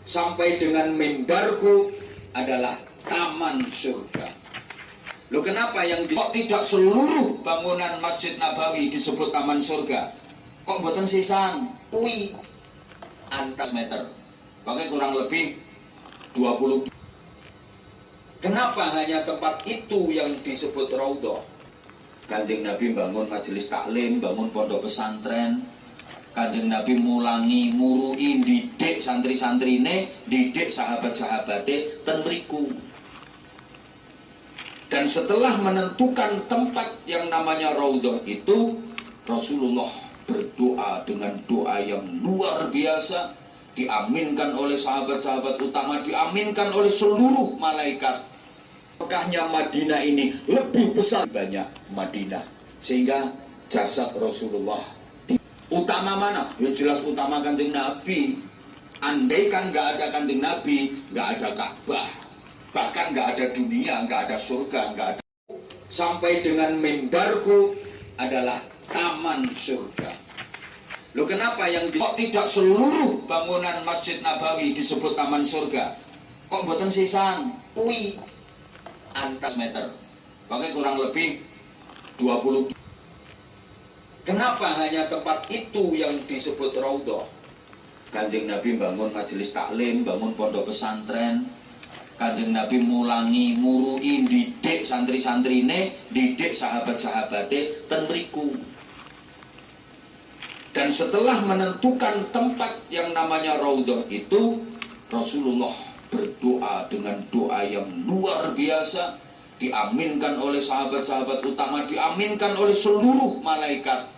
sampai dengan mimbarku adalah taman surga. Loh, kenapa kok tidak seluruh bangunan Masjid Nabawi disebut taman surga? Kok mboten sisan? Kui antas meter. Pakai kurang lebih 20. Kenapa hanya tempat itu yang disebut raudhah? Kanjeng Nabi bangun majelis taklim, bangun pondok pesantren. Kanjeng Nabi mulangi, murui, didik santri-santrine, didik sahabat-sahabate ten mriku. Dan setelah menentukan tempat yang namanya raudhah itu, Rasulullah berdoa dengan doa yang luar biasa, diaminkan oleh sahabat-sahabat utama, diaminkan oleh seluruh malaikat. Mekahnya Madinah ini lebih besar banyak Madinah, sehingga jasad Rasulullah utama mana? Ya jelas utama Kanjeng Nabi. Andai kan nggak ada Kanjeng Nabi, nggak ada Ka'bah, bahkan nggak ada dunia, nggak ada surga, nggak ada. Sampai dengan mimbarku adalah taman surga. Loh, kenapa kok tidak seluruh bangunan Masjid Nabawi disebut taman surga? Kok mboten sisan? Kui antas meter. Pakai kurang lebih 20. Kenapa hanya tempat itu yang disebut raudhah? Kanjeng Nabi bangun majelis taklim, bangun pondok pesantren. Kanjeng Nabi mulangi, murui, didik santri-santrine, didik sahabat-sahabate ten mriku. Dan setelah menentukan tempat yang namanya raudhah itu, Rasulullah berdoa dengan doa yang luar biasa, diaminkan oleh sahabat-sahabat utama, diaminkan oleh seluruh malaikat.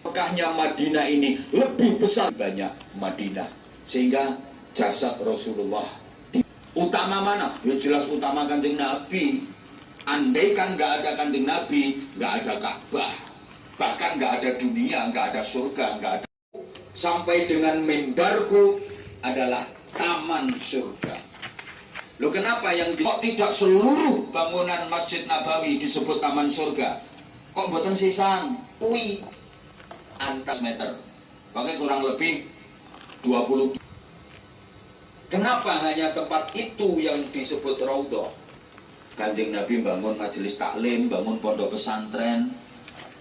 Mekahnya Madinah ini lebih besar banyak Madinah, sehingga jasad Rasulullah utama mana? Ya jelas utama Kanjeng Nabi. Andai kan nggak ada Kanjeng Nabi, nggak ada Ka'bah, bahkan nggak ada dunia, nggak ada surga, nggak ada. Sampai dengan mimbarku adalah taman surga. Loh, kenapa kok tidak seluruh bangunan Masjid Nabawi disebut taman surga? Kok mboten sisan? Kui antas meter. Pakai kurang lebih 20. Kenapa hanya tempat itu yang disebut raudhah? Kanjeng Nabi bangun majelis taklim, bangun pondok pesantren.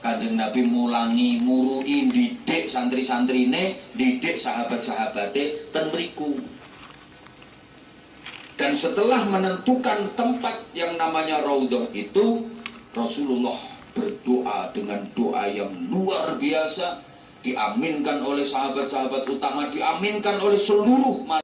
Kanjeng Nabi mulangi, murui, didik santri-santrine, didik sahabat-sahabate ten mriku. Dan setelah menentukan tempat yang namanya raudhah itu, Rasulullah berdoa dengan doa yang luar biasa, diaminkan oleh sahabat-sahabat utama, diaminkan oleh seluruh malaikat.